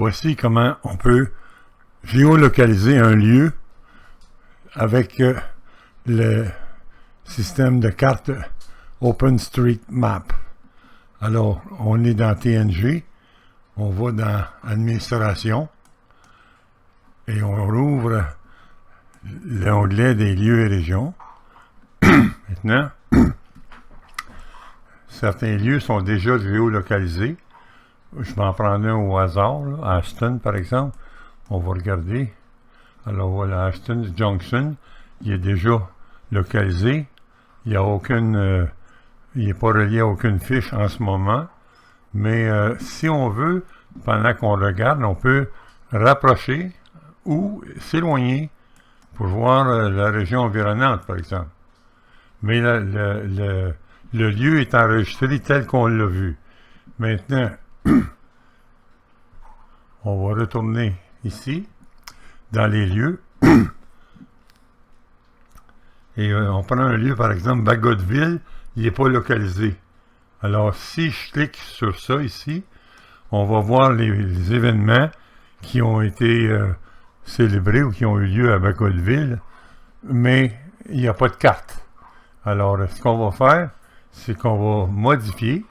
Voici comment on peut géolocaliser un lieu avec le système de carte OpenStreetMap. Alors, on est dans TNG, on va dans Administration et on rouvre l'onglet des lieux et régions. Maintenant, certains lieux sont déjà géolocalisés. Je vais en prendre un au hasard, là. Ashton par exemple. On va regarder. Alors voilà, Ashton Junction, il est déjà localisé. Il n'y a aucune, il n'est pas relié à aucune fiche en ce moment. Mais si on veut, pendant qu'on regarde, on peut rapprocher ou s'éloigner pour voir la région environnante, par exemple. Mais le lieu est enregistré tel qu'on l'a vu. Maintenant, on va retourner ici, dans les lieux. Et on prend un lieu, par exemple, Bagotville, il n'est pas localisé. Alors, si je clique sur ça ici, on va voir les événements qui ont été célébrés ou qui ont eu lieu à Bagotville, mais il n'y a pas de carte. Alors, ce qu'on va faire, c'est qu'on va modifier.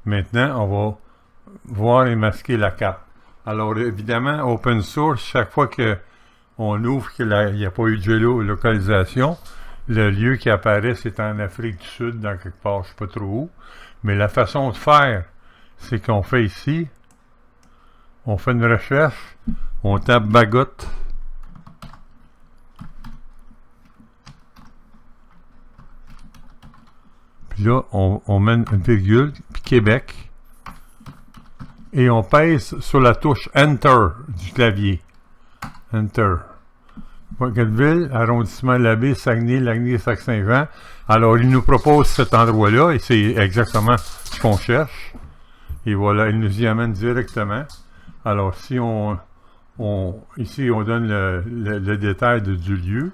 Maintenant, on va voir et masquer la carte. Alors, évidemment, open source, chaque fois qu'on ouvre qu'il n'y a pas eu de géolocalisation, le lieu qui apparaît, c'est en Afrique du Sud, dans quelque part, je ne sais pas trop où. Mais la façon de faire, c'est qu'on fait ici, on fait une recherche, on tape Bagot. Puis là, on met une virgule, puis Québec. Et on pèse sur la touche Enter du clavier. Enter. Bagotville, arrondissement de la baie, Saguenay, Lagny-Saint-Jean. Alors, il nous propose cet endroit-là, et c'est exactement ce qu'on cherche. Et voilà, il nous y amène directement. Alors, si ici, on donne le détail du lieu.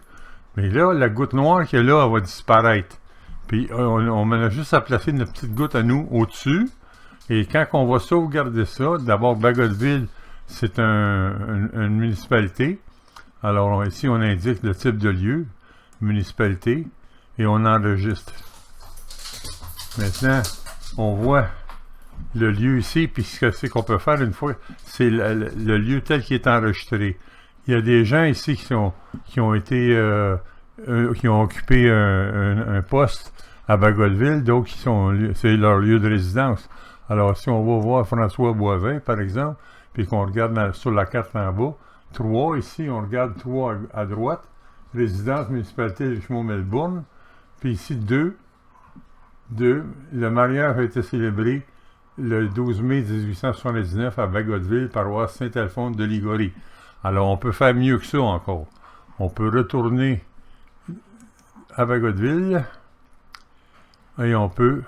Mais là, la goutte noire qui est là, elle va disparaître. Puis, on a juste à placer notre petite goutte à nous au-dessus. Et quand on va sauvegarder ça, d'abord, Bagotville, c'est une municipalité. Alors, ici, on indique le type de lieu, municipalité, et on enregistre. Maintenant, on voit le lieu ici, puis ce que c'est qu'on peut faire une fois, c'est le lieu tel qu'il est enregistré. Il y a des gens ici qui ont occupé un poste à Bagotville, d'autres c'est leur lieu de résidence. Alors, si on va voir François Boivin, par exemple, puis qu'on regarde sur la carte en bas, 3 ici, on regarde 3 à droite, résidence municipalité Richemont-Melbourne, puis ici 2, le mariage a été célébré le 12 mai 1879 à Bagotville, paroisse Saint-Alphonse de Ligorie. Alors, on peut faire mieux que ça encore. On peut retourner à Bagotville, et on peut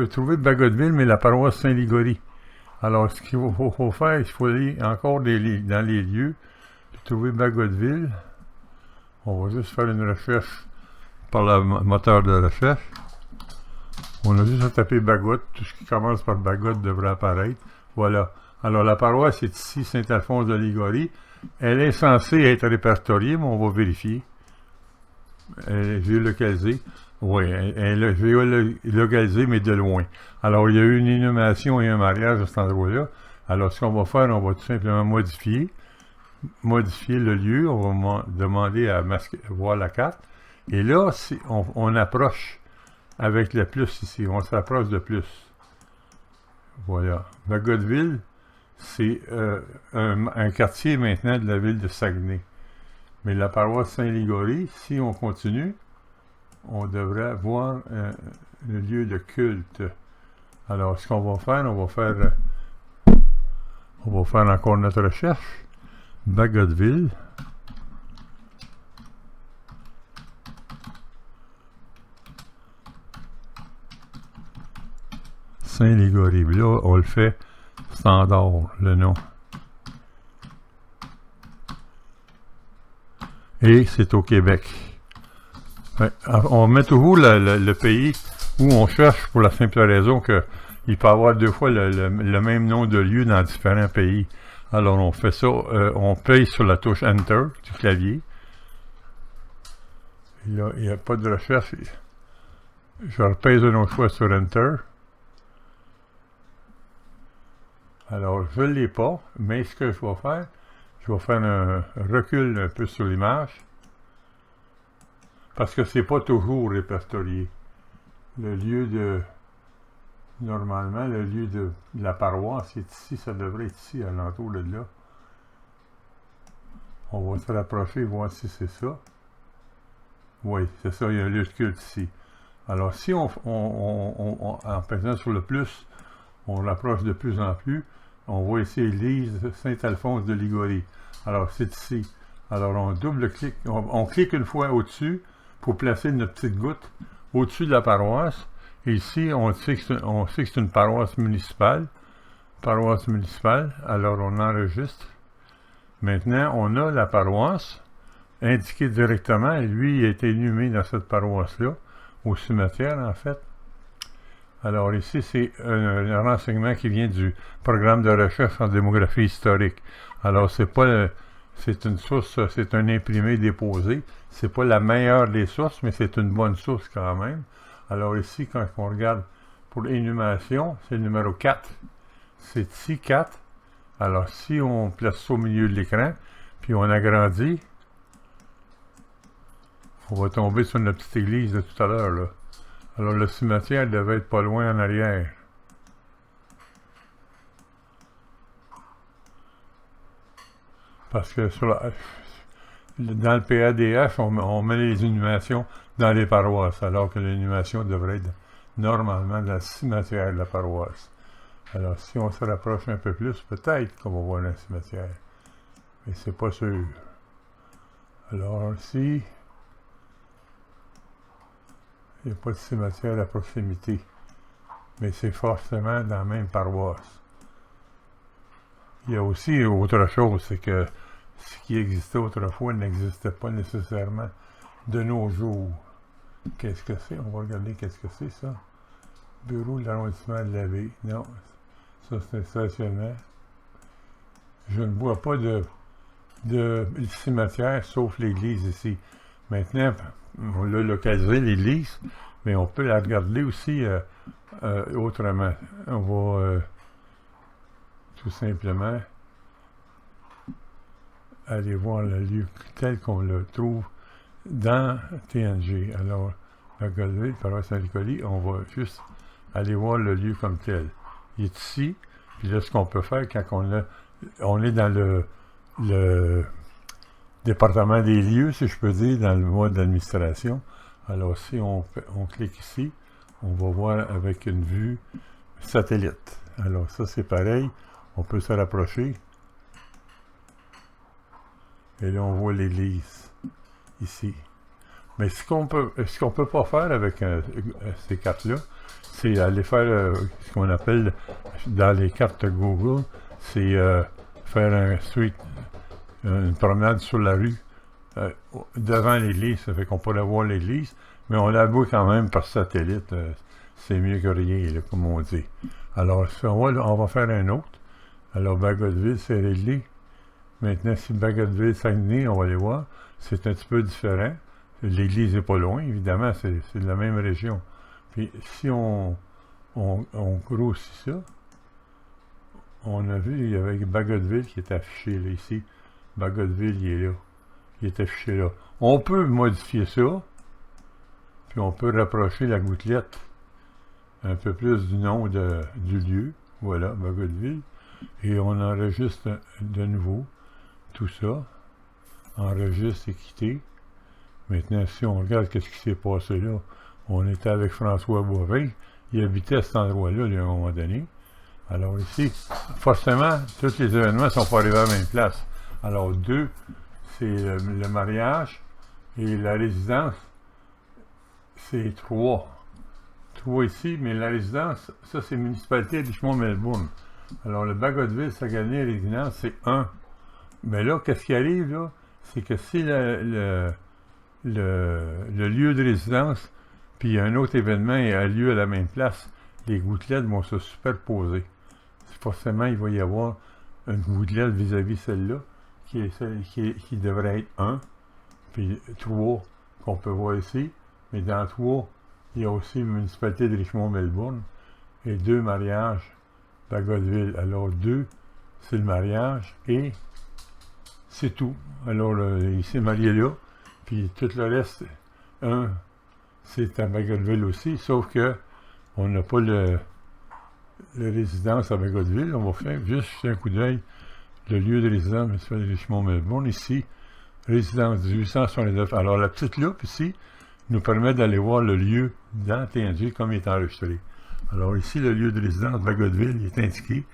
trouver Bagotville, mais la paroisse Saint-Ligorie. Alors, ce qu'il faut faire, il faut aller encore dans les lieux, puis trouver Bagotville. On va juste faire une recherche par le moteur de recherche. On a juste à taper Bagot. Tout ce qui commence par Bagot devrait apparaître. Voilà. Alors, la paroisse est ici, Saint-Alphonse de Ligorie. Elle est censée être répertoriée, mais on va vérifier. Elle est géolocalisée. Oui, elle est géolocalisée, mais de loin. Alors, il y a eu une inhumation et un mariage à cet endroit-là. Alors, ce qu'on va faire, on va tout simplement modifier le lieu. On va demander à voir la carte. Et là, on approche avec le plus ici. On s'approche de plus. Voilà. Bagotville, c'est un quartier maintenant de la ville de Saguenay. Mais la paroisse Saint-Ligorie, si on continue, on devrait voir le lieu de culte. Alors, ce qu'on va faire, on va faire encore notre recherche. Bagotville. Saint-Ligorie. Là, on le fait standard, le nom. Et c'est au Québec. Ouais, on met toujours le pays Ou on cherche pour la simple raison que il peut y avoir deux fois le même nom de lieu dans différents pays. Alors on fait ça, on paye sur la touche Enter du clavier. Et là, il n'y a pas de recherche. Je repèse une autre fois sur Enter. Alors, je ne l'ai pas, mais ce que je vais faire, je vais faire un recul un peu sur l'image, parce que c'est pas toujours répertorié. Le lieu de, normalement, le lieu de la paroisse est ici, ça devrait être ici, à l'entour de là. On va se rapprocher, voir si c'est ça. Oui, c'est ça, il y a un lieu de culte ici. Alors, si en pesant sur le plus, on rapproche de plus en plus, on voit ici l'église Saint-Alphonse de Liguori. Alors, c'est ici. Alors, on double-clique, on clique une fois au-dessus pour placer notre petite goutte au-dessus de la paroisse. Et ici, on sait que c'est une paroisse municipale. Paroisse municipale. Alors, on enregistre. Maintenant, on a la paroisse indiquée directement. Et lui, il a été inhumé dans cette paroisse-là, au cimetière, en fait. Alors ici, c'est un renseignement qui vient du programme de recherche en démographie historique. Alors, c'est une source, c'est un imprimé déposé. C'est pas la meilleure des sources, mais c'est une bonne source quand même. Alors ici, quand on regarde pour l'inhumation, c'est le numéro 4. C'est ici 4. Alors, si on place ça au milieu de l'écran, puis on agrandit, on va tomber sur notre petite église de tout à l'heure, là. Alors, le cimetière devait être pas loin en arrière. Parce que dans le PADH, on met les inhumations dans les paroisses, alors que l'inhumation devrait être normalement dans le cimetière de la paroisse. Alors, si on se rapproche un peu plus, peut-être qu'on va voir un cimetière. Mais c'est pas sûr. Alors, ici, il n'y a pas de cimetière à proximité. Mais c'est forcément dans la même paroisse. Il y a aussi autre chose, c'est que ce qui existait autrefois n'existait pas nécessairement de nos jours. Qu'est-ce que c'est? On va regarder qu'est-ce que c'est, ça. Bureau de l'arrondissement de la Baie. Non, ça c'est un stationnement. Je ne vois pas de cimetière, sauf l'église ici. Maintenant, on l'a localisé, l'église, mais on peut la regarder aussi autrement. On va tout simplement aller voir le lieu tel qu'on le trouve dans TNG. Alors, Bagotville, paroisse Saint-Nicolas, on va juste aller voir le lieu comme tel. Il est ici, puis là, ce qu'on peut faire quand on est dans le département des lieux, si je peux dire, dans le mode d'administration. Alors, si on clique ici, on va voir avec une vue satellite. Alors, ça, c'est pareil. On peut se rapprocher. Et là, on voit l'église, ici. Mais ce qu'on peut pas faire avec ces cartes-là, c'est aller faire ce qu'on appelle, dans les cartes Google, c'est faire une promenade sur la rue, devant l'église. Ça fait qu'on pourrait voir l'église, mais on la voit quand même par satellite. C'est mieux que rien, là, comme on dit. Alors, on va faire un autre. Alors, Bagotville, c'est réglé. Maintenant, si Bagotville, Saguenay, on va aller voir. C'est un petit peu différent. L'église n'est pas loin, évidemment, c'est de la même région. Puis, si on grossit ça, on a vu, il y avait Bagotville qui est affiché là, ici. Bagotville, il est là. Il est affiché là. On peut modifier ça, puis on peut rapprocher la gouttelette un peu plus du nom du lieu. Voilà, Bagotville. Et on enregistre de nouveau tout ça. Enregistre et quitter. Maintenant, si on regarde ce qui s'est passé là, on était avec François Boivin. Il habitait à cet endroit-là, à un moment donné. Alors ici, forcément, tous les événements ne sont pas arrivés à la même place. Alors 2, c'est le mariage, et la résidence, c'est 3. 3 ici, mais la résidence, ça c'est municipalité de Richmond-Melbourne. Alors le Bagotville, Saguenay, résidence, c'est 1. Mais là, qu'est-ce qui arrive là? C'est que si le lieu de résidence puis un autre événement a lieu à la même place, les gouttelettes vont se superposer. Forcément, il va y avoir une gouttelette vis-à-vis celle-là, qui est celle qui devrait être 1, puis 3 qu'on peut voir ici, mais dans 3, il y a aussi la municipalité de Richmond-Melbourne, et 2 mariages, Bagotville. Alors 2, c'est le mariage, et c'est tout. Alors il s'est marié là, puis tout le reste, 1, c'est à Bagotville aussi, sauf que on n'a pas la résidence à Bagotville. On va faire juste un coup d'œil. Le lieu de résidence municipale de Richmond-Melbourne, ici, résidence 1869. Alors, la petite loupe ici nous permet d'aller voir le lieu dans TNG comme il est enregistré. Alors, ici, le lieu de résidence Bagotville il est indiqué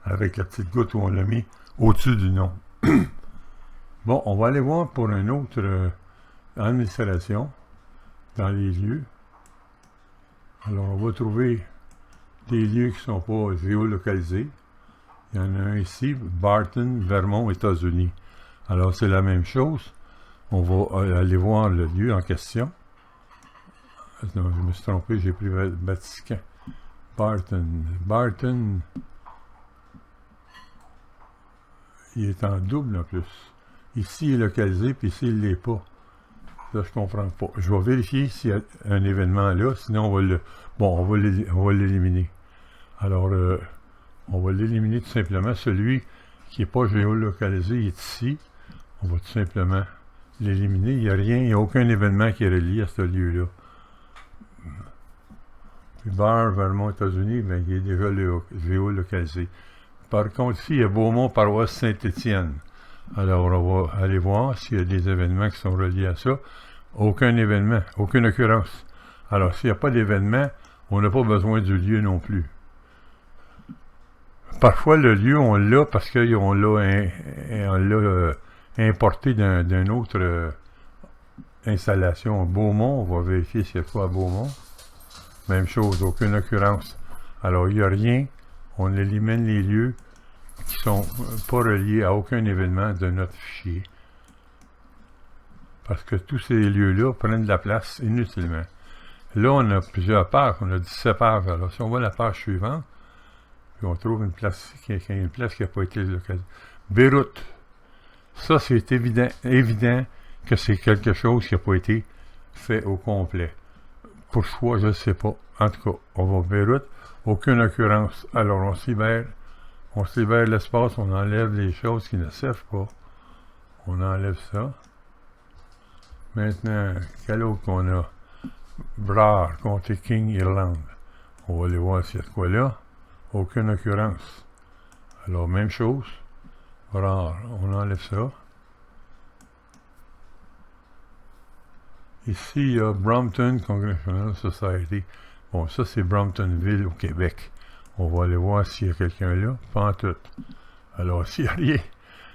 avec la petite goutte où on l'a mis au-dessus du nom. Bon, on va aller voir pour une autre administration dans les lieux. Alors, on va trouver des lieux qui ne sont pas géolocalisés. Il y en a un ici, Barton, Vermont, États-Unis. Alors, c'est la même chose. On va aller voir le lieu en question. Non, je me suis trompé, j'ai pris Vatican. Barton, il est en double en plus. Ici, il est localisé, puis ici, il ne l'est pas. Ça, je ne comprends pas. Je vais vérifier s'il y a un événement là, sinon on va l'éliminer. Alors, on va l'éliminer tout simplement. Celui qui n'est pas géolocalisé, il est ici. On va tout simplement l'éliminer. Il n'y a rien, il n'y a aucun événement qui est relié à ce lieu-là. Puis Bar, Vermont, États-Unis, ben, il est déjà géolocalisé. Par contre, ici, il y a Beaumont, paroisse Saint-Étienne. Alors, on va aller voir s'il y a des événements qui sont reliés à ça. Aucun événement, aucune occurrence. Alors, s'il n'y a pas d'événement, on n'a pas besoin du lieu non plus. Parfois, le lieu, on l'a parce qu'on l'a importé d'une autre installation. Beaumont, on va vérifier s'il y a quoi à Beaumont. Même chose, aucune occurrence. Alors, il n'y a rien. On élimine les lieux qui ne sont pas reliés à aucun événement de notre fichier. Parce que tous ces lieux-là prennent de la place inutilement. Là, on a plusieurs pages, on a 17 pages. Alors, si on voit la page suivante, puis on trouve une place qui n'a pas été localisée. Beyrouth. Ça, c'est évident que c'est quelque chose qui n'a pas été fait au complet. Pourquoi, je ne sais pas. En tout cas, on va Beyrouth. Aucune occurrence. Alors, on se libère l'espace, on enlève les choses qui ne servent pas. On enlève ça. Maintenant, quel autre qu'on a? Brar, comté King, Irlande. On va aller voir s'il y a de quoi là. Aucune occurrence. Alors, même chose. Brar, on enlève ça. Ici, il y a Brompton Congressional Society. Bon, ça, c'est Bromptonville au Québec. On va aller voir s'il y a quelqu'un là. Pas en tout. Alors, s'il n'y a rien,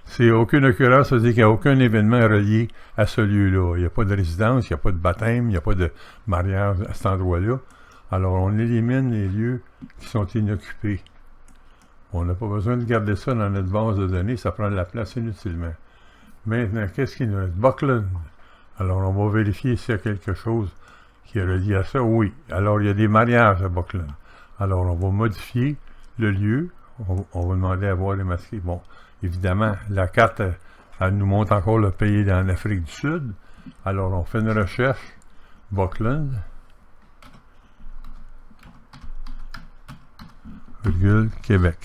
c'est aucune occurrence, ça veut dire qu'il n'y a aucun événement relié à ce lieu-là. Il n'y a pas de résidence, il n'y a pas de baptême, il n'y a pas de mariage à cet endroit-là. Alors, on élimine les lieux qui sont inoccupés. On n'a pas besoin de garder ça dans notre base de données, ça prend de la place inutilement. Maintenant, qu'est-ce qu'il nous reste? Buckland. Alors, on va vérifier s'il y a quelque chose qui est relié à ça. Oui. Alors, il y a des mariages à Buckland. Alors, on va modifier le lieu. On va demander à voir les masqués. Bon, évidemment, la carte, elle nous montre encore le pays en Afrique du Sud. Alors, on fait une recherche. Buckland. Virgule, Québec.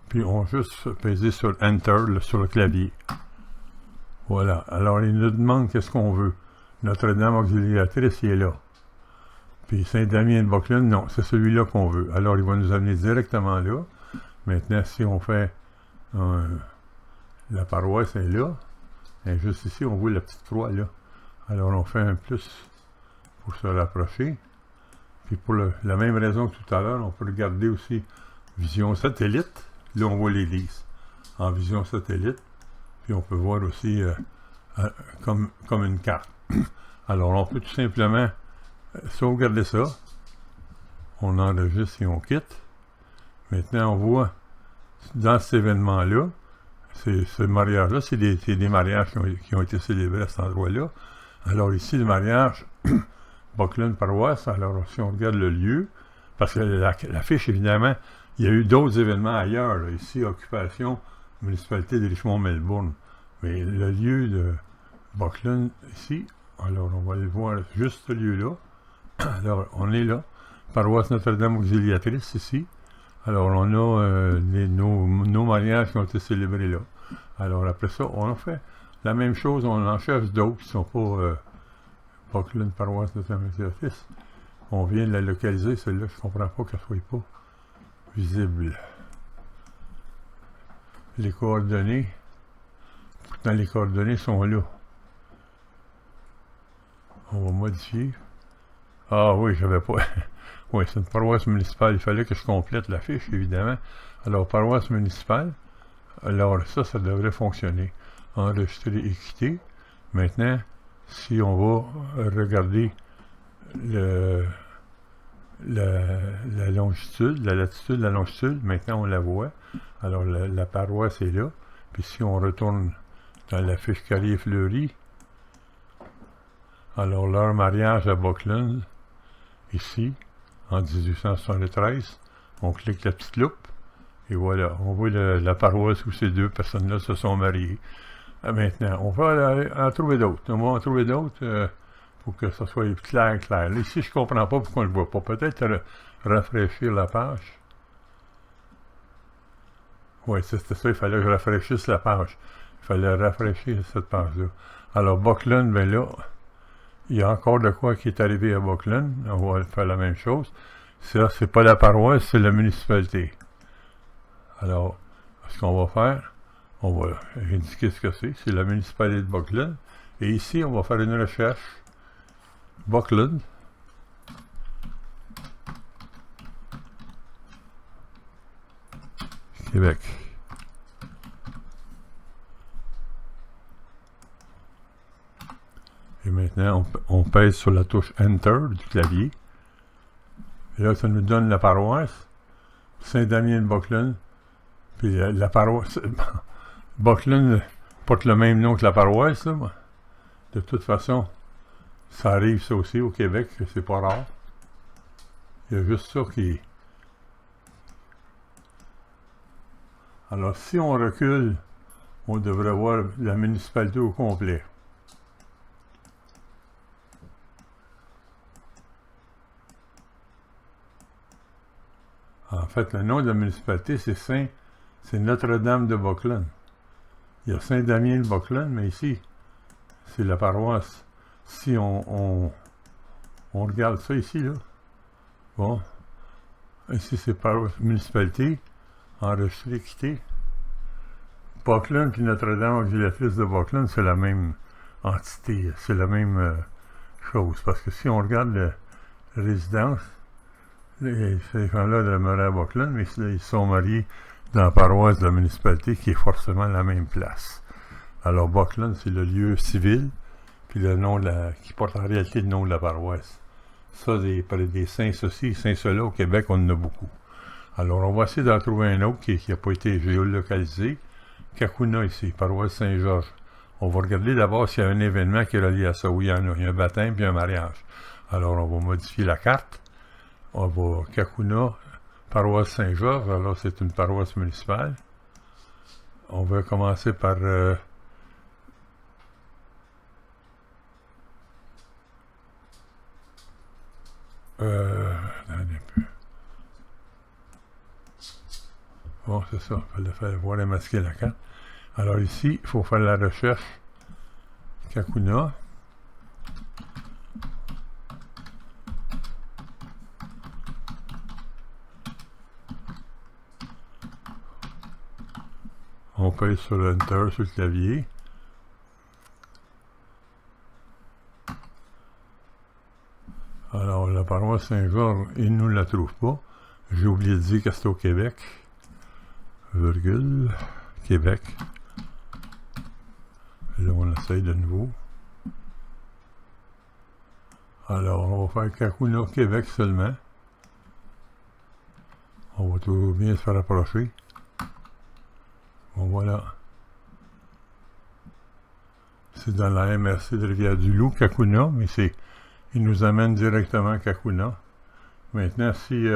Puis, on va juste peser sur Enter, sur le clavier. Voilà. Alors, il nous demande qu'est-ce qu'on veut. Notre-Dame auxiliatrice, il est là. Puis Saint-Damien de Buckland, non, c'est celui-là qu'on veut. Alors, il va nous amener directement là. Maintenant, si on fait la paroisse est là. Et juste ici, on voit la petite croix là. Alors, on fait un plus pour se rapprocher. Puis pour la même raison que tout à l'heure, on peut regarder aussi vision satellite. Là, on voit l'église en vision satellite. Puis on peut voir aussi comme une carte. Alors, on peut tout simplement sauvegarder ça. On enregistre et on quitte. Maintenant, on voit dans cet événement-là, ce mariage-là, c'est des mariages qui ont été célébrés à cet endroit-là. Alors ici, le mariage, Buckland paroisse, alors si on regarde le lieu, parce que la fiche, évidemment, il y a eu d'autres événements ailleurs, là, ici, occupation, municipalité de Richmond-Melbourne. Mais le lieu de Buckland, ici, alors on va aller voir juste ce lieu-là. Alors, on est là, paroisse Notre-Dame Auxiliatrice, ici. Alors, on a nos mariages qui ont été célébrés là. Alors, après ça, on a fait la même chose, on en cherche d'autres qui ne sont pas Buckland, paroisse Notre-Dame Auxiliatrice. On vient de la localiser, celle-là, je ne comprends pas qu'elle ne soit pas visible. Les coordonnées, pourtant les coordonnées sont là. On va modifier. Ah oui, j'avais pas. Oui, c'est une paroisse municipale. Il fallait que je complète la fiche, évidemment. Alors, paroisse municipale. Alors, ça devrait fonctionner. Enregistrer et quitter. Maintenant, si on va regarder la longitude, la latitude, la longitude, maintenant on la voit. Alors, la paroisse est là. Puis si on retourne dans la fiche Carrier-Fleury, alors leur mariage à Buckland, ici, en 1873, on clique la petite loupe, et voilà, on voit la paroisse où ces deux personnes-là se sont mariées. Maintenant, on va en trouver d'autres. On va en trouver d'autres pour que ça soit clair. Là, ici, je ne comprends pas pourquoi on ne le voit pas. Peut-être rafraîchir la page. Oui, c'était ça, il fallait que je rafraîchisse la page. Il fallait rafraîchir cette page-là. Alors, Buckland, ben là, il y a encore de quoi qui est arrivé à Buckland. On va faire la même chose. Ça, c'est pas la paroisse, c'est la municipalité. Alors, ce qu'on va faire, on va indiquer ce que c'est. C'est la municipalité de Buckland. Et ici, on va faire une recherche. Buckland. Québec. Et maintenant, on pèse sur la touche Enter du clavier. Et là, ça nous donne la paroisse. Saint-Damien-de-Buckland. Puis la paroisse... Buckland porte le même nom que la paroisse. Là. De toute façon, ça arrive ça aussi au Québec, c'est pas rare. Il y a juste ça qui... Alors, si on recule, on devrait voir la municipalité au complet. En fait, le nom de la municipalité, c'est Notre-Dame de Buckland. Il y a Saint-Damien de Buckland, mais ici, c'est la paroisse. Si on regarde ça ici, là, bon, ici c'est paroisse municipalité, enregistré, quitté. Buckland puis Notre-Dame Auxiliatrice de Buckland, c'est la même entité, c'est la même chose. Parce que si on regarde la résidence, ces gens-là demeuraient à Buckland, mais là, ils sont mariés dans la paroisse de la municipalité qui est forcément la même place. Alors Buckland, c'est le lieu civil, puis le nom qui porte en réalité le nom de la paroisse. Ça, des saints ceci, saints cela, au Québec, on en a beaucoup. Alors, on va essayer d'en trouver un autre qui n'a pas été géolocalisé. Kakuna, ici, paroisse Saint-Georges. On va regarder d'abord s'il y a un événement qui est relié à ça. Oui, il y en a. Il y a un baptême puis un mariage. Alors, on va modifier la carte. On va Kakuna, paroisse Saint-Georges. Alors, c'est une paroisse municipale. On va commencer par... attendez un peu. Bon, c'est ça. Il fallait voir masquer la carte. Alors ici, il faut faire la recherche Kakuna. On pèse sur Enter sur le clavier. Alors, la paroisse Saint-Georges, il ne nous la trouve pas. J'ai oublié de dire que c'est au Québec. Virgule, Québec. Là, on essaye de nouveau. Alors, on va faire Kakuna, Québec seulement. On va toujours bien se faire approcher. Bon, voilà. C'est dans la MRC de Rivière-du-Loup, Kakuna, mais il nous amène directement à Kakuna. Maintenant, si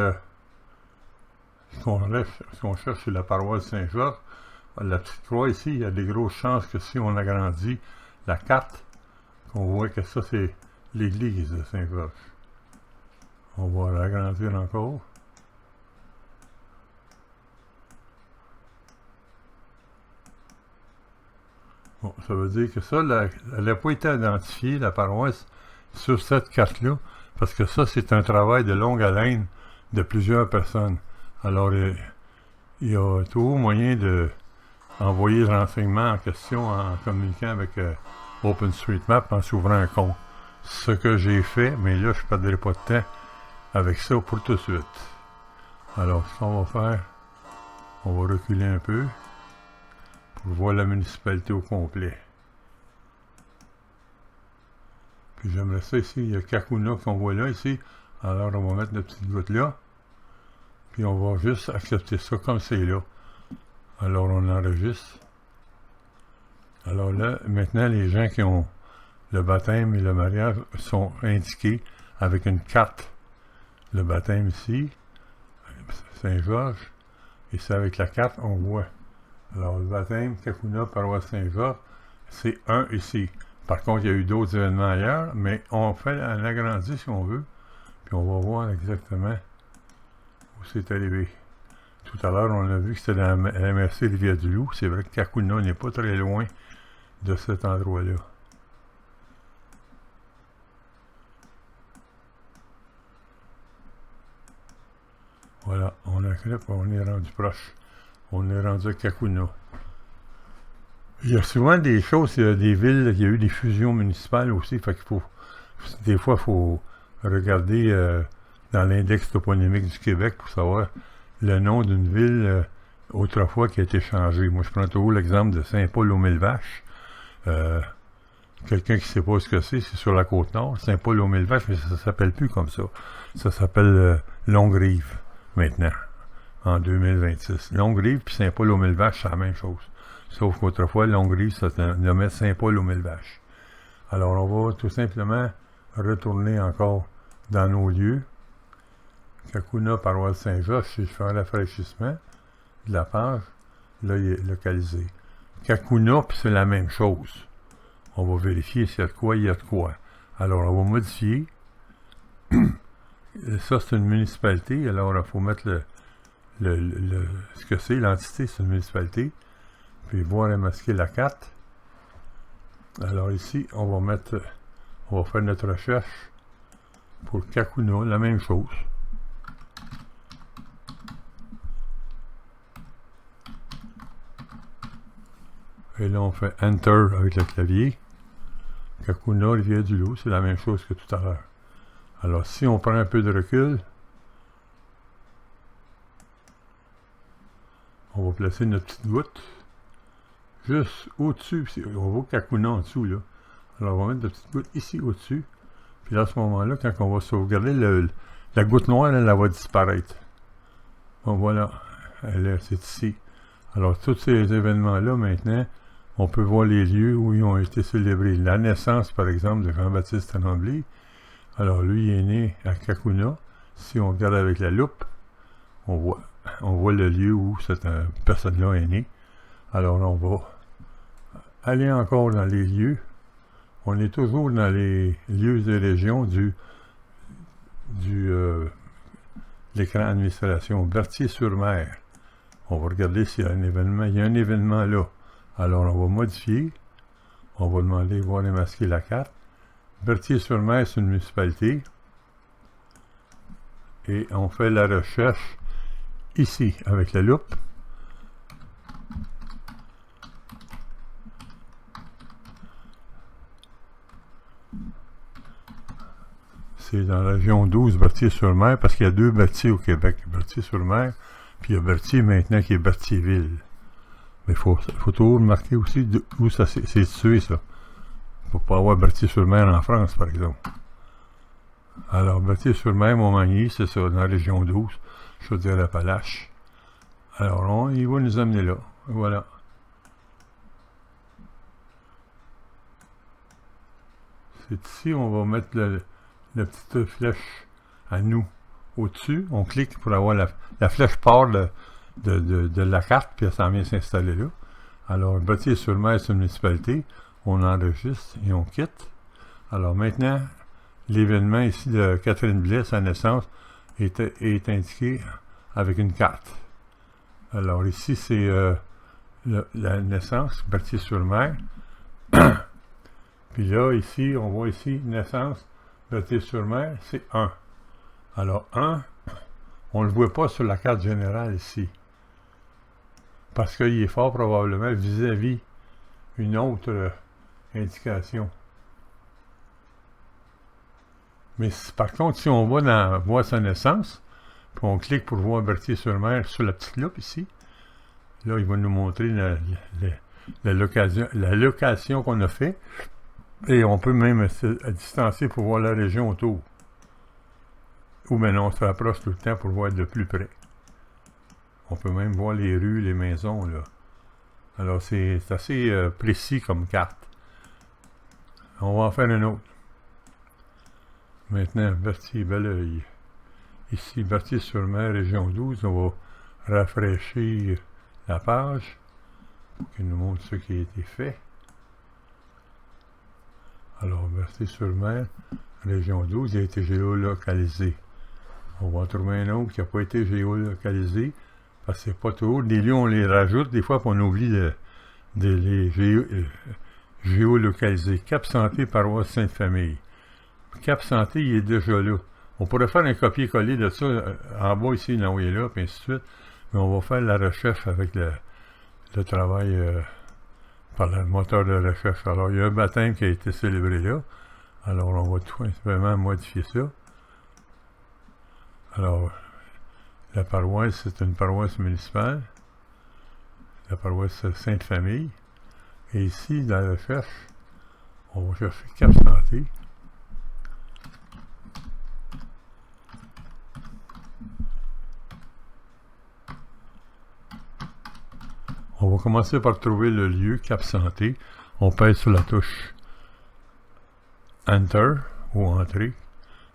on cherche sur la paroisse Saint-Georges, la petite croix ici, il y a des grosses chances que si on agrandit la carte, qu'on voit que ça, c'est l'église de Saint-Georges. On va l'agrandir encore. Bon, ça veut dire que ça, elle n'a pas été identifiée, la paroisse, sur cette carte-là, parce que ça, c'est un travail de longue haleine de plusieurs personnes. Alors, il y a toujours moyen d'envoyer le renseignement en question en communiquant avec OpenStreetMap en s'ouvrant un compte. Ce que j'ai fait, mais là, je ne perdrai pas de temps avec ça pour tout de suite. Alors, ce qu'on va faire, on va reculer un peu pour voir la municipalité au complet. Puis j'aimerais ça ici, il y a Kakuna qu'on voit là, ici. Alors, on va mettre notre petite goutte là. Puis on va juste accepter ça comme c'est là. Alors, on enregistre. Alors là, maintenant, les gens qui ont le baptême et le mariage sont indiqués avec une carte. Le baptême ici, Saint-Georges, et c'est avec la carte, on voit. Alors, le baptême, Kakuna, paroisse Saint-Georges, c'est un ici. Par contre, il y a eu d'autres événements ailleurs, mais on fait un agrandi si on veut, puis on va voir exactement où c'est arrivé. Tout à l'heure, on a vu que c'était dans la MRC Rivière-du-Loup. C'est vrai que Kakuna n'est pas très loin de cet endroit-là. Voilà, on acclipe, on est rendu proche. On est rendu à Kakuna. Il y a souvent des choses, il y a des villes, il y a eu des fusions municipales aussi, fait qu'il faut, des fois, il faut regarder dans l'index toponymique du Québec pour savoir le nom d'une ville autrefois qui a été changée. Moi, je prends toujours l'exemple de Saint-Paul-aux-Mille-Vaches. Quelqu'un qui ne sait pas ce que c'est sur la Côte-Nord, Saint-Paul-aux-Mille-Vaches, mais ça ne s'appelle plus comme ça. Ça s'appelle Longue-Rive, maintenant, en 2026. Longue-Rive puis Saint-Paul-aux-Mille-Vaches, c'est la même chose. Sauf qu'autrefois, Longue-Rive, ça se nommait Saint-Paul-aux-Mille-Vaches. Alors, on va tout simplement retourner encore dans nos lieux. Kakuna, paroisse Saint-Georges, si je fais un rafraîchissement de la page, là, il est localisé. Kakuna, puis c'est la même chose. On va vérifier s'il y a de quoi, il y a de quoi. Alors, on va modifier. Ça, c'est une municipalité. Alors, il faut mettre ce que c'est, l'entité, c'est une municipalité. Puis, voir et masquer la carte. Alors, ici, on va faire notre recherche pour Kakuna, la même chose. Et là, on fait Enter avec le clavier. Kakuna, Rivière-du-Loup, c'est la même chose que tout à l'heure. Alors, si on prend un peu de recul, on va placer notre petite goutte juste au-dessus. On voit Kakuna en dessous, là. Alors, on va mettre la petite goutte ici au-dessus. Puis là, à ce moment-là, quand on va sauvegarder, la goutte noire, elle va disparaître. Bon, voilà. C'est ici. Alors, tous ces événements-là, maintenant, on peut voir les lieux où ils ont été célébrés. La naissance, par exemple, de Jean-Baptiste Tremblay. Alors, lui, il est né à Kakuna. Si on regarde avec la loupe, on voit le lieu où cette personne-là est née. Alors, on va aller encore dans les lieux. On est toujours dans les lieux et régions de l'écran administration. Berthier-sur-Mer. On va regarder s'il y a un événement. Il y a un événement là. Alors, on va modifier. On va demander de voir et masquer la carte. Berthier-sur-Mer, c'est une municipalité. Et on fait la recherche ici, avec la loupe. C'est dans la région 12, Berthier-sur-Mer, parce qu'il y a deux Berthier au Québec. Berthier-sur-Mer, puis il y a Berthier maintenant qui est Berthierville. Mais il faut toujours marquer aussi où ça c'est situé, ça. Il ne faut pas avoir Berthier-sur-Mer en France, par exemple. Alors, Berthier-sur-Mer, Montmagny, c'est ça, dans la région 12, Chaudière-Appalaches. Alors, il va nous amener là. Voilà. C'est ici, on va mettre la petite flèche à nous au-dessus. On clique pour avoir la flèche part de la carte, puis elle s'en vient s'installer là. Alors, Berthier-sur-Mer, c'est une municipalité. On enregistre et on quitte. Alors maintenant, l'événement ici de Catherine Blais, sa naissance, est indiqué avec une carte. Alors ici, c'est la naissance, Berthier-sur-Mer. Puis là, ici, on voit ici, naissance, Berthier-sur-Mer, c'est 1. Alors 1, on ne le voit pas sur la carte générale ici. Parce qu'il est fort probablement vis-à-vis une autre indication. Mais par contre, si on va dans voir sa naissance, puis on clique pour voir Berthier-sur-Mer sur la petite loupe ici, là, il va nous montrer la location qu'on a fait. Et on peut même se distancer pour voir la région autour. Ou maintenant, on se rapproche tout le temps pour voir de plus près. On peut même voir les rues, les maisons, là. Alors, c'est assez précis comme carte. On va en faire une autre. Maintenant, Berthier-Belleuil. Ici, Berthier-sur-Mer, région 12. On va rafraîchir la page pour qu'il nous montre ce qui a été fait. Alors, Berthier-sur-Mer, région 12, a été géolocalisé. On va en trouver un autre qui n'a pas été géolocalisé, parce que c'est pas toujours. Les lieux, on les rajoute, des fois, on oublie de les géolocaliser. Cap-Santé, paroisse Sainte-Famille. Cap-Santé, il est déjà là. On pourrait faire un copier-coller de ça en bas ici, l'envoyer là, puis ainsi de suite. Mais on va faire la recherche avec le travail par le moteur de recherche. Alors, il y a un baptême qui a été célébré là. Alors, on va tout simplement modifier ça. Alors, la paroisse, c'est une paroisse municipale. La paroisse Sainte-Famille. Et ici, dans la recherche, on va chercher Cap-Santé. On va commencer par trouver le lieu Cap-Santé. On pèse sur la touche Enter ou Entrée.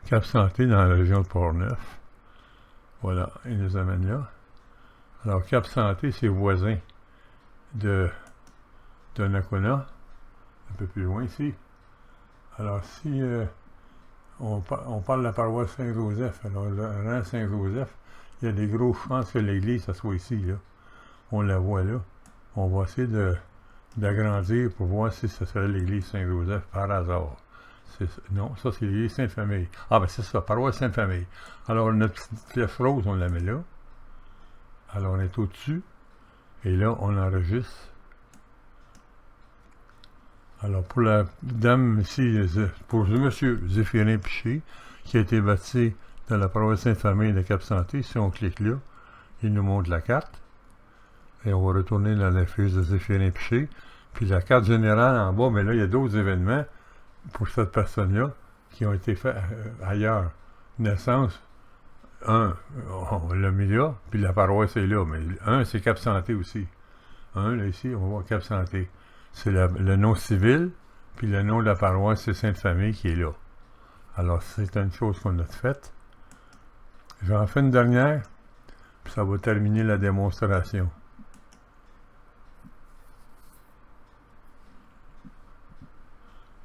Cap-Santé dans la région de Port-Neuf. Voilà, il nous amène là. Alors, Cap-Santé, c'est voisin de Nakona, un peu plus loin ici. Alors, si on parle de la paroisse Saint-Joseph, alors le rang Saint-Joseph, il y a des gros chances que l'église, ça soit ici, là. On la voit là. On va essayer d'agrandir pour voir si ce serait l'église Saint-Joseph par hasard. Non, ça c'est l'église Sainte-Famille. Ah ben c'est ça, paroisse Sainte-Famille. Alors notre petite flèche rose, on la met là. Alors on est au-dessus. Et là, on enregistre. Alors pour la dame ici, pour M. Zéphirin Piché, qui a été baptisé dans la paroisse Sainte-Famille de Cap-Santé, si on clique là, il nous montre la carte. Et on va retourner dans la fiche de Zéphirin Piché. Puis la carte générale en bas, mais là, il y a d'autres événements pour cette personne-là qui ont été faits ailleurs. Naissance, on l'a mis là, puis la paroisse est là. Mais un, c'est Cap-Santé aussi. Là, ici, on va voir Cap-Santé. C'est le nom civil, puis le nom de la paroisse, c'est Sainte-Famille qui est là. Alors, c'est une chose qu'on a faite. J'en fais une dernière, puis ça va terminer la démonstration.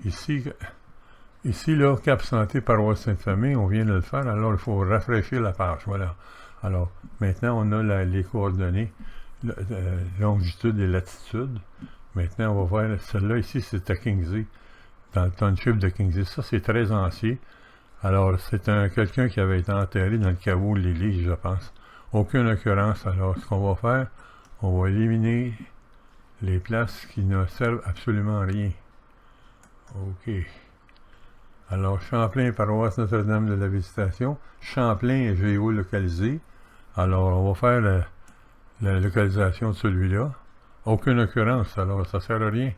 Ici, là, Cap-Santé, paroisse Sainte-Famille, on vient de le faire, alors il faut rafraîchir la page, voilà. Alors, maintenant, on a les coordonnées, longitude et latitude. Maintenant, on va voir, celle-là ici, c'est à Kingsley, dans le township de Kingsley. Ça, c'est très ancien. Alors, c'est quelqu'un qui avait été enterré dans le caveau de l'église, je pense. Aucune occurrence. Alors, ce qu'on va faire, on va éliminer les places qui ne servent absolument à rien. OK. Alors, Champlain, paroisse Notre-Dame de la Visitation. Champlain est géolocalisé. Alors, on va faire la localisation de celui-là. Aucune occurrence. Alors, ça ne sert à rien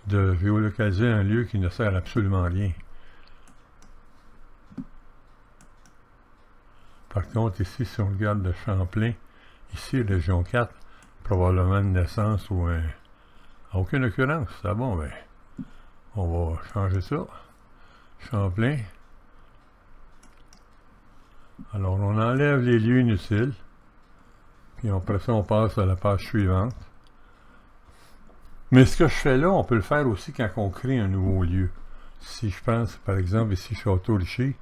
de géolocaliser un lieu qui ne sert absolument à rien. Par contre, ici, si on regarde le Champlain, ici, région 4, probablement une naissance ou aucune occurrence. Ah bon, ben, on va changer ça. Champlain. Alors, on enlève les lieux inutiles. Puis après ça, on passe à la page suivante. Mais ce que je fais là, on peut le faire aussi quand on crée un nouveau lieu. Si je pense, par exemple, ici, Château-Richer,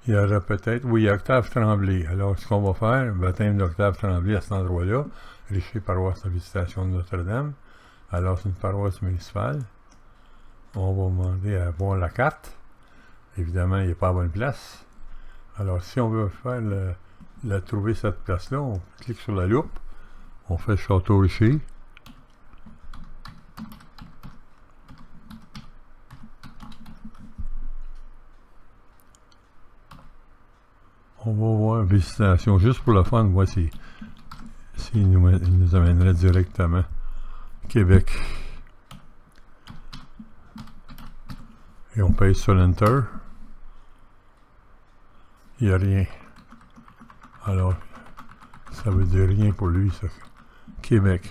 il y aura peut-être... Oui, il y a Octave Tremblay. Alors, ce qu'on va faire, baptême d'Octave Tremblay à cet endroit-là, Richer, paroisse de Visitation de Notre-Dame. Alors, c'est une paroisse municipale. On va demander à voir la carte. Évidemment, il n'est pas à bonne place. Alors, si on veut faire trouver cette place-là, on clique sur la loupe. On fait Château-Richer. On va voir Visitation, juste pour le fun, voir s'il nous amènerait directement. Québec. Et on paye sur l'Enter. Il n'y a rien. Alors, ça veut dire rien pour lui, ça. Québec.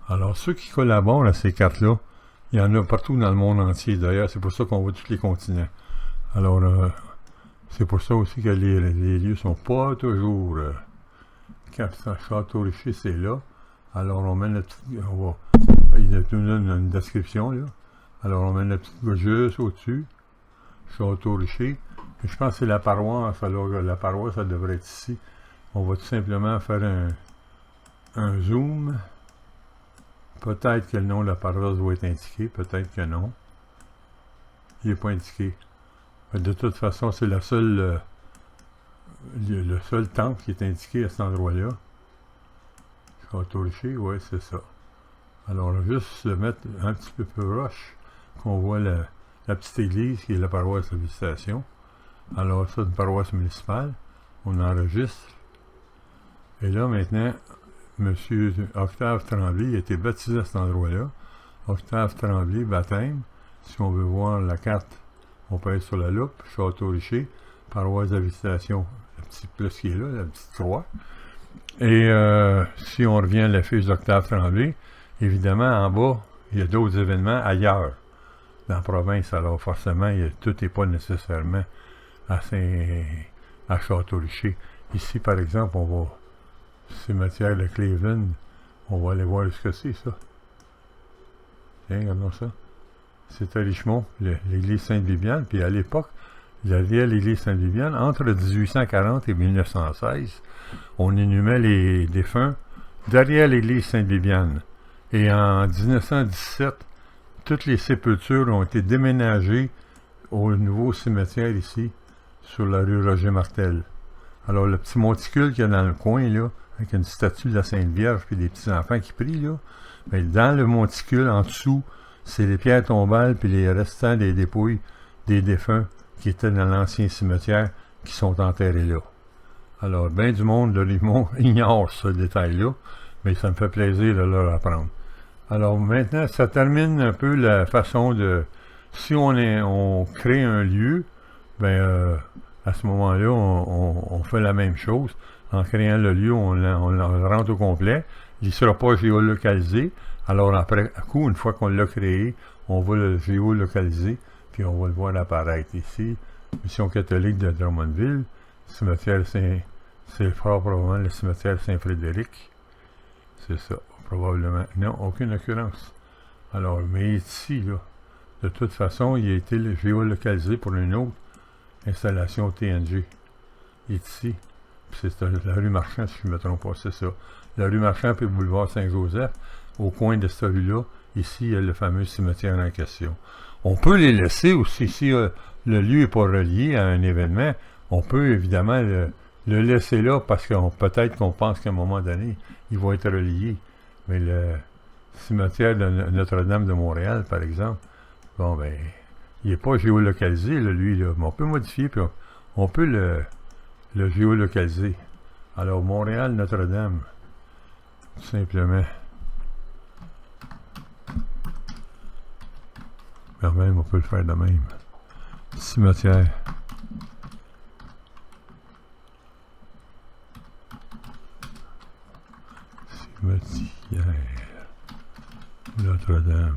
Alors, ceux qui collaborent à ces cartes-là, il y en a partout dans le monde entier. D'ailleurs, c'est pour ça qu'on voit tous les continents. Alors, c'est pour ça aussi que les lieux sont pas toujours... quand Château-Richer, c'est là. Alors, on met la petite... il nous donne une description, là. Alors, on met la petite gauche juste au-dessus. Château-Richer. Je pense que c'est la paroisse. Alors, la paroisse, ça devrait être ici. On va tout simplement faire un zoom. Peut-être que le nom de la paroisse doit être indiqué. Peut-être que non. Il n'est pas indiqué. De toute façon, c'est le seul temple qui est indiqué à cet endroit-là. Château-Richer, oui, c'est ça. Alors, on va juste le mettre un petit peu plus proche, qu'on voit la petite église qui est la paroisse de Visitation. Alors, ça, une paroisse municipale. On enregistre. Et là, maintenant, M. Octave Tremblay a été baptisé à cet endroit-là. Octave Tremblay, baptême. Si on veut voir la carte, on pèse sur la loupe. Château-Richer, paroisse de Visitation. Le petit plus qui est là, la petite croix. Et si on revient à la fiche d'Octave Tremblay, évidemment, en bas, il y a d'autres événements ailleurs, dans la province. Alors, forcément, tout n'est pas nécessairement à Château-Richer. Ici, par exemple, on va... Cimetière de Cleveland, on va aller voir ce que c'est, ça. Tiens, regardons ça. C'est à Richemont, l'église Sainte-Bibiane, puis à l'époque, derrière l'église Sainte-Bibiane, entre 1840 et 1916, on inhumait les défunts derrière l'église Sainte-Bibiane. Et en 1917, toutes les sépultures ont été déménagées au nouveau cimetière ici, sur la rue Roger-Martel. Alors, le petit monticule qu'il y a dans le coin, là, avec une statue de la Sainte Vierge puis des petits-enfants qui prient, là, mais dans le monticule, en dessous, c'est les pierres tombales puis les restants des dépouilles des défunts qui étaient dans l'ancien cimetière qui sont enterrés là. Alors, bien du monde de Rimont ignore ce détail-là, mais ça me fait plaisir de leur apprendre. Alors, maintenant, ça termine un peu la façon de... Si on crée un lieu, ben à ce moment-là, on fait la même chose. En créant le lieu, on le rentre au complet. Il ne sera pas géolocalisé. Alors, après coup, une fois qu'on l'a créé, on va le géolocaliser, puis on va le voir apparaître ici. Mission catholique de Drummondville, cimetière c'est fort probablement le cimetière Saint-Frédéric. C'est ça, probablement. Non, aucune occurrence. Alors, mais ici, là, de toute façon, il a été géolocalisé pour une autre installation TNG. Il est ici. C'est la rue Marchand, si je ne me trompe pas, c'est ça. La rue Marchand puis le boulevard Saint-Joseph, au coin de cette rue-là, ici, il y a le fameux cimetière en question. On peut les laisser aussi, si le lieu n'est pas relié à un événement, on peut évidemment le laisser là, parce que peut-être qu'on pense qu'à un moment donné, il va être relié. Mais le cimetière de Notre-Dame de Montréal, par exemple, bon, ben, il n'est pas géolocalisé, là, lui, là, mais on peut modifier, puis on peut le géolocaliser. Alors, Montréal, Notre-Dame, tout simplement. Mais même, on peut le faire de même. Cimetière. Cimetière. Notre-Dame.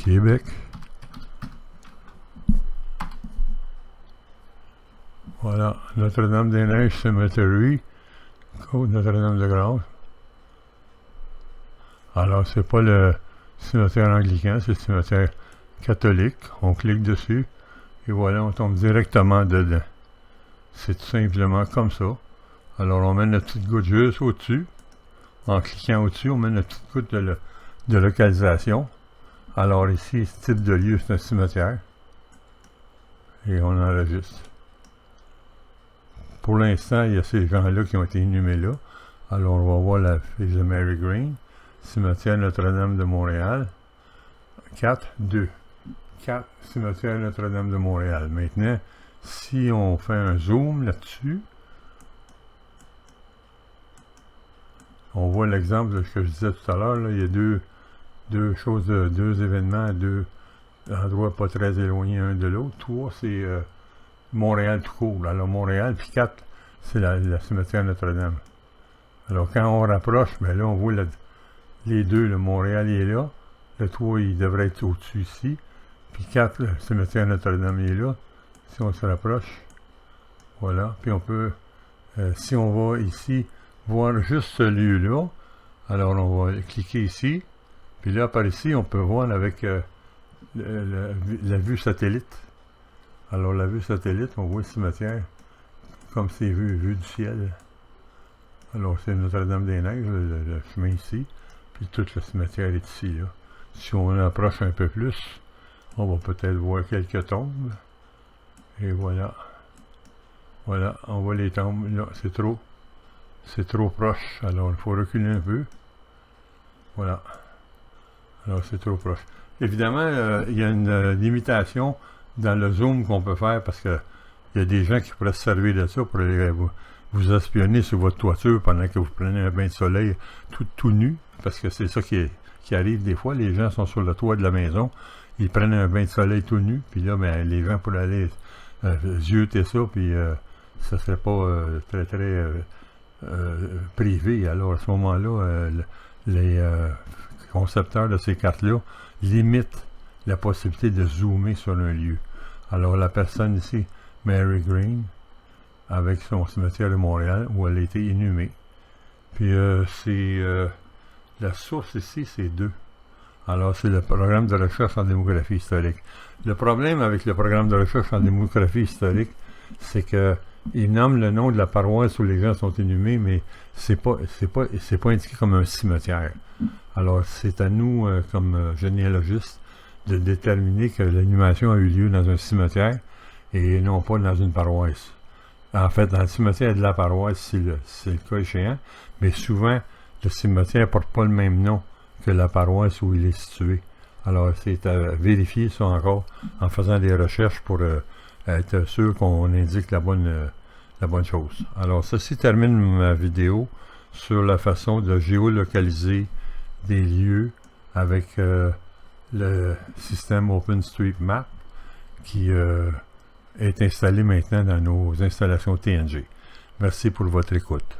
Québec. Voilà, Notre-Dame-des-Neiges Cemetery, Côte Notre-Dame-de-Grâce. Alors, c'est pas le cimetière anglican, c'est le cimetière catholique. On clique dessus et voilà, on tombe directement dedans. C'est tout simplement comme ça. Alors, on met notre petite goutte juste au-dessus. En cliquant au-dessus, on met notre petite goutte de localisation. Alors ici, ce type de lieu, c'est un cimetière. Et on enregistre. Pour l'instant, il y a ces gens-là qui ont été inhumés là. Alors, on va voir la fiche de Mary Green. Cimetière Notre-Dame de Montréal. 4-2. 4, cimetière Notre-Dame de Montréal. Maintenant, si on fait un zoom là-dessus, on voit l'exemple de ce que je disais tout à l'heure. Il y a deux choses, deux événements, deux endroits pas très éloignés un de l'autre. 3, c'est Montréal tout court. Alors Montréal, puis 4, c'est la cimetière Notre-Dame. Alors quand on rapproche, ben là on voit les deux, le Montréal il est là, le 3 il devrait être au-dessus ici, puis 4, le cimetière Notre-Dame il est là. Si on se rapproche, voilà, puis on peut, si on va ici, voir juste ce lieu-là, alors on va cliquer ici, puis là par ici on peut voir avec la vue satellite. Alors la vue satellite, on voit le cimetière comme c'est vu du ciel. Alors c'est Notre-Dame-des-Neiges, le chemin ici, puis tout le cimetière est ici. Là. Si on approche un peu plus, on va peut-être voir quelques tombes. Et voilà. Voilà, on voit les tombes. Là, c'est trop proche. Alors il faut reculer un peu. Voilà. Alors c'est trop proche. Évidemment, il y a une limitation dans le zoom qu'on peut faire parce que il y a des gens qui pourraient se servir de ça pour vous espionner sur votre toiture pendant que vous prenez un bain de soleil tout nu, parce que c'est ça qui arrive des fois. Les gens sont sur le toit de la maison, ils prennent un bain de soleil tout nu, puis là, ben, les gens pourraient aller zioter ça, puis ça serait pas très privé. Alors à ce moment-là, les concepteurs de ces cartes-là limitent la possibilité de zoomer sur un lieu. Alors la personne ici, Mary Green, avec son cimetière de Montréal, où elle a été inhumée. Puis la source ici, c'est 2. Alors c'est le programme de recherche en démographie historique. Le problème avec le programme de recherche en démographie historique, c'est que il nomme le nom de la paroisse où les gens sont inhumés, mais c'est pas indiqué comme un cimetière. Alors c'est à nous, comme généalogistes, de déterminer que l'inhumation a eu lieu dans un cimetière et non pas dans une paroisse. En fait, dans le cimetière de la paroisse, c'est le cas échéant, mais souvent, le cimetière ne porte pas le même nom que la paroisse où il est situé. Alors, c'est à vérifier ça encore en faisant des recherches pour être sûr qu'on indique la bonne chose. Alors, ceci termine ma vidéo sur la façon de géolocaliser des lieux avec le système OpenStreetMap qui est installé maintenant dans nos installations TNG. Merci pour votre écoute.